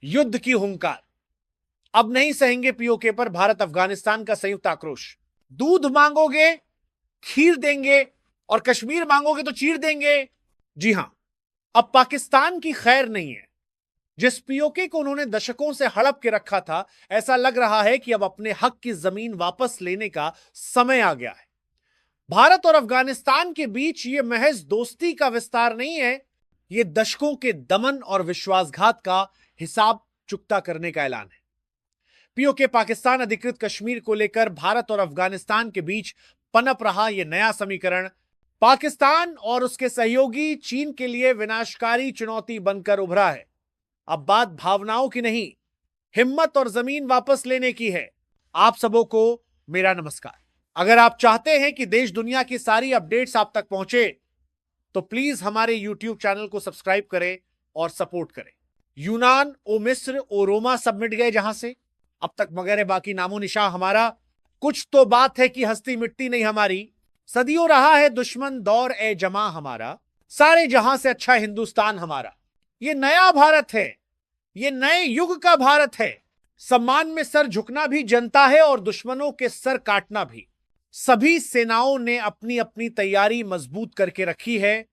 युद्ध की हुंकार। अब नहीं सहेंगे पीओके पर भारत अफगानिस्तान का संयुक्त आक्रोश। दूध मांगोगे खीर देंगे और कश्मीर मांगोगे तो चीर देंगे। जी हां, अब पाकिस्तान की खैर नहीं है। जिस पीओके को उन्होंने दशकों से हड़प के रखा था, ऐसा लग रहा है कि अब अपने हक की जमीन वापस लेने का समय आ गया है। भारत और अफगानिस्तान के बीच यह महज दोस्ती का विस्तार नहीं है, यह दशकों के दमन और विश्वासघात का हिसाब चुकता करने का ऐलान है। पीओके पाकिस्तान अधिकृत कश्मीर को लेकर भारत और अफगानिस्तान के बीच पनप रहा यह नया समीकरण पाकिस्तान और उसके सहयोगी चीन के लिए विनाशकारी चुनौती बनकर उभरा है। अब बात भावनाओं की नहीं, हिम्मत और जमीन वापस लेने की है। आप सबों को मेरा नमस्कार। अगर आप चाहते हैं कि देश दुनिया की सारी अपडेट्स आप तक पहुंचे तो प्लीज हमारे YouTube चैनल को सब्सक्राइब करें और सपोर्ट करें। यूनान ओ मिस्र ओ रोमा सब मिट गए जहां से, अब तक मगर बाकी नामो निशान हमारा। कुछ तो बात है कि हस्ती मिट्टी नहीं हमारी। सदियों रहा है दुश्मन दौर ए जमा हमारा, सारे जहां से अच्छा हिंदुस्तान हमारा। ये नया भारत है, ये नए युग का भारत है। सम्मान में सर झुकना भी जनता है और दुश्मनों के सर काटना भी। सभी सेनाओं ने अपनी अपनी तैयारी मजबूत करके रखी है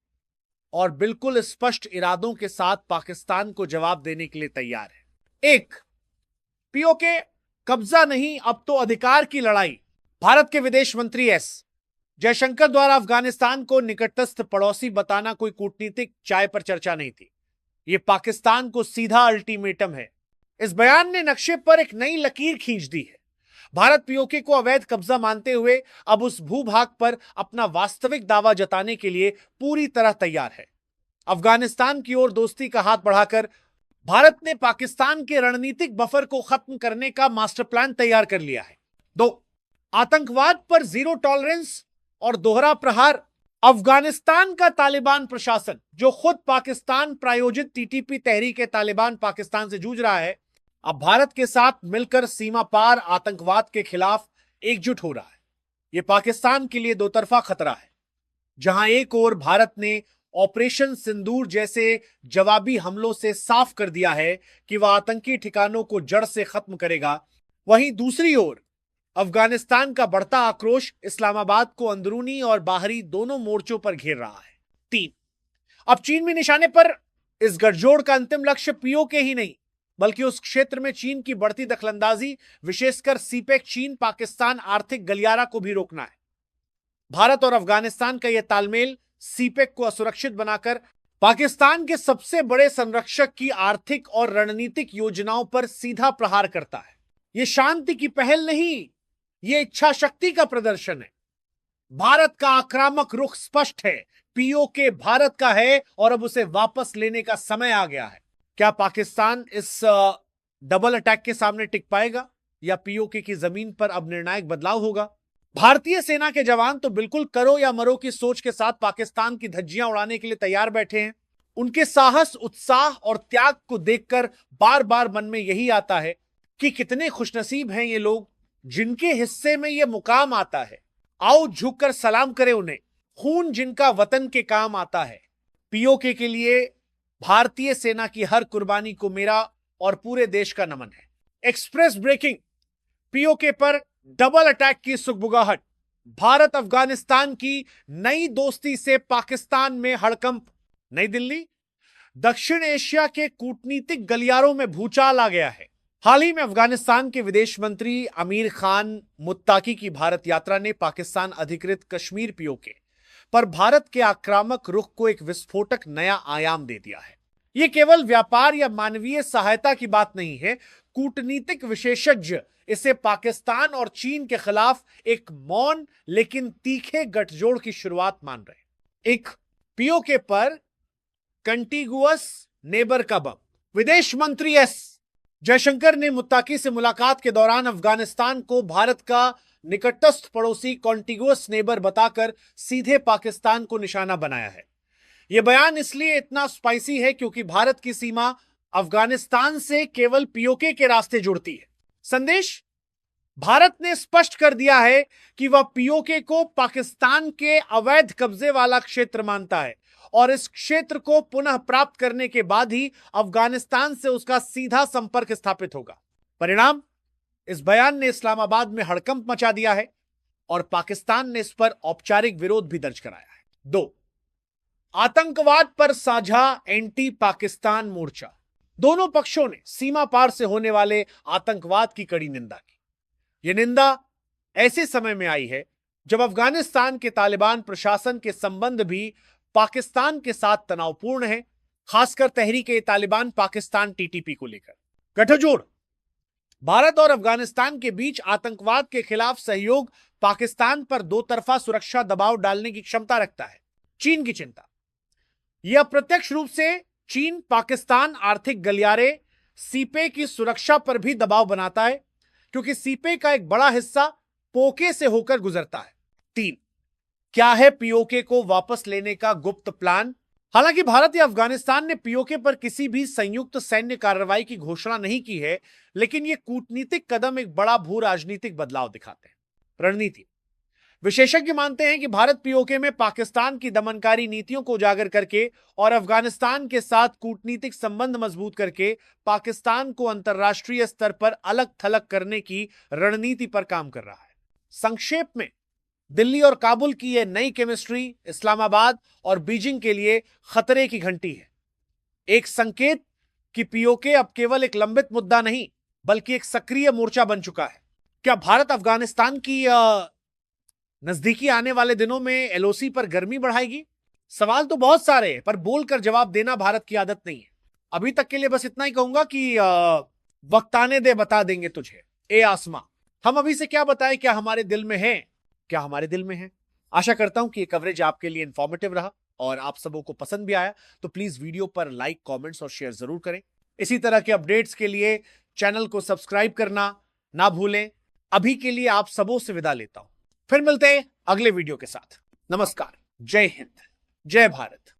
और बिल्कुल स्पष्ट इरादों के साथ पाकिस्तान को जवाब देने के लिए तैयार है। एक, पीओके कब्जा नहीं अब तो अधिकार की लड़ाई। भारत के विदेश मंत्री एस जयशंकर द्वारा अफगानिस्तान को निकटस्थ पड़ोसी बताना कोई कूटनीतिक चाय पर चर्चा नहीं थी, यह पाकिस्तान को सीधा अल्टीमेटम है। इस बयान ने नक्शे पर एक नई लकीर खींच दी है। भारत पीओके को अवैध कब्जा मानते हुए अब उस भूभाग पर अपना वास्तविक दावा जताने के लिए पूरी तरह तैयार है। अफगानिस्तान की ओर दोस्ती का हाथ बढ़ाकर भारत ने पाकिस्तान के रणनीतिक बफर को खत्म करने का मास्टर प्लान तैयार कर लिया है। दो, आतंकवाद पर जीरो टॉलरेंस और दोहरा प्रहार। अफगानिस्तान का तालिबान प्रशासन, जो खुद पाकिस्तान प्रायोजित टीटीपी तहरीक तालिबान पाकिस्तान से जूझ रहा है, अब भारत के साथ मिलकर सीमा पार आतंकवाद के खिलाफ एकजुट हो रहा है। यह पाकिस्तान के लिए दो तरफा खतरा है। जहां एक ओर भारत ने ऑपरेशन सिंदूर जैसे जवाबी हमलों से साफ कर दिया है कि वह आतंकी ठिकानों को जड़ से खत्म करेगा, वहीं दूसरी ओर अफगानिस्तान का बढ़ता आक्रोश इस्लामाबाद को अंदरूनी और बाहरी दोनों मोर्चों पर घेर रहा है। तीन, अब चीन भी निशाने पर। इस गठजोड़ का अंतिम लक्ष्य पीओके ही नहीं बल्कि उस क्षेत्र में चीन की बढ़ती दखलंदाजी, विशेषकर सीपेक चीन पाकिस्तान आर्थिक गलियारा को भी रोकना है। भारत और अफगानिस्तान का यह तालमेल सीपेक को असुरक्षित बनाकर पाकिस्तान के सबसे बड़े संरक्षक की आर्थिक और रणनीतिक योजनाओं पर सीधा प्रहार करता है। यह शांति की पहल नहीं, यह इच्छा शक्ति का प्रदर्शन है। भारत का आक्रामक रुख स्पष्ट है, पीओके भारत का है और अब उसे वापस लेने का समय आ गया है। क्या पाकिस्तान इस डबल अटैक के सामने टिक पाएगा या पीओके की जमीन पर अब निर्णायक बदलाव होगा? भारतीय सेना के जवान तो बिल्कुल करो या मरो की सोच के साथ पाकिस्तान की धज्जियां उड़ाने के लिए तैयार बैठे हैं। उनके साहस, उत्साह और त्याग को देखकर बार बार मन में यही आता है कि कितने खुशनसीब हैं ये लोग जिनके हिस्से में ये मुकाम आता है। आओ झुककर सलाम करें उन्हें, खून जिनका वतन के काम आता है। पीओके के लिए भारतीय सेना की हर कुर्बानी को मेरा और पूरे देश का नमन है। एक्सप्रेस ब्रेकिंग, पीओके पर डबल अटैक की सुगबुगाहट। भारत अफगानिस्तान की नई दोस्ती से पाकिस्तान में हड़कंप। नई दिल्ली, दक्षिण एशिया के कूटनीतिक गलियारों में भूचाल आ गया है। हाल ही में अफगानिस्तान के विदेश मंत्री अमीर खान मुत्ताकी की भारत यात्रा ने पाकिस्तान अधिकृत कश्मीर पीओके पर भारत के आक्रामक रुख को एक विस्फोटक नया आयाम दे दिया है। यह केवल व्यापार या मानवीय सहायता की बात नहीं है, कूटनीतिक विशेषज्ञ इसे पाकिस्तान और चीन के खिलाफ एक मौन लेकिन तीखे गठजोड़ की शुरुआत मान रहे। एक, पीओके पर कंटिगुअस नेबर का बम। विदेश मंत्री एस जयशंकर ने मुत्ताकी से मुलाकात के दौरान अफगानिस्तान को भारत का निकटस्थ पड़ोसी कॉन्टिगुअस नेबर बताकर सीधे पाकिस्तान को निशाना बनाया है। यह बयान इसलिए इतना स्पाइसी है क्योंकि भारत की सीमा अफगानिस्तान से केवल पीओके के रास्ते जुड़ती है। संदेश, भारत ने स्पष्ट कर दिया है कि वह पीओके को पाकिस्तान के अवैध कब्जे वाला क्षेत्र मानता है और इस क्षेत्र को पुनः प्राप्त करने के बाद ही अफगानिस्तान से उसका सीधा संपर्क स्थापित होगा। परिणाम, इस बयान ने इस्लामाबाद में हड़कंप मचा दिया है और पाकिस्तान ने इस पर औपचारिक विरोध भी दर्ज कराया है। 2, आतंकवाद पर साझा एंटी पाकिस्तान मोर्चा। दोनों पक्षों ने सीमा पार से होने वाले आतंकवाद की कड़ी निंदा की। यह निंदा ऐसे समय में आई है जब अफगानिस्तान के तालिबान प्रशासन के संबंध भी पाकिस्तान के साथ तनावपूर्ण है, खासकर तहरीक-ए-तालिबान पाकिस्तान टीटीपी को लेकर। गठजोड़ भारत और अफगानिस्तान के बीच आतंकवाद के खिलाफ सहयोग पाकिस्तान पर दो तरफा सुरक्षा दबाव डालने की क्षमता रखता है। चीन की चिंता, यह अप्रत्यक्ष रूप से चीन पाकिस्तान आर्थिक गलियारे सीपे की सुरक्षा पर भी दबाव बनाता है, क्योंकि सीपे का एक बड़ा हिस्सा पोके से होकर गुजरता है। 3, क्या है पीओके को वापस लेने का गुप्त प्लान? हालांकि भारत या अफगानिस्तान ने पीओके पर किसी भी संयुक्त सैन्य कार्रवाई की घोषणा नहीं की है, लेकिन यह कूटनीतिक कदम एक बड़ा भू राजनीतिक बदलाव दिखाते हैं। रणनीति, विशेषज्ञ मानते हैं कि भारत पीओके में पाकिस्तान की दमनकारी नीतियों को उजागर करके और अफगानिस्तान के साथ कूटनीतिक संबंध मजबूत करके पाकिस्तान को अंतर्राष्ट्रीय स्तर पर अलग थलग करने की रणनीति पर काम कर रहा है। संक्षेप में, दिल्ली और काबुल की यह नई केमिस्ट्री इस्लामाबाद और बीजिंग के लिए खतरे की घंटी है। एक संकेत कि पीओके अब केवल एक लंबित मुद्दा नहीं, बल्कि एक सक्रिय मोर्चा बन चुका है। क्या भारत अफगानिस्तान की नजदीकी आने वाले दिनों में एलओसी पर गर्मी बढ़ाएगी? सवाल तो बहुत सारे हैं, पर बोलकर जवाब देना भारत की आदत नहीं है। अभी तक के लिए बस इतना ही कहूंगा कि वक्त आने दे, बता देंगे तुझे ए आसमां। हम अभी से क्या बताएं, क्या हमारे दिल में है, क्या हमारे दिल में है। आशा करता हूं कि ये कवरेज आपके लिए इंफॉर्मेटिव रहा और आप सबों को पसंद भी आया। तो प्लीज वीडियो पर लाइक, कमेंट्स और शेयर जरूर करें। इसी तरह के अपडेट्स के लिए चैनल को सब्सक्राइब करना ना भूलें। अभी के लिए आप सबों से विदा लेता हूं, फिर मिलते हैं अगले वीडियो के साथ। नमस्कार, जय हिंद, जय भारत।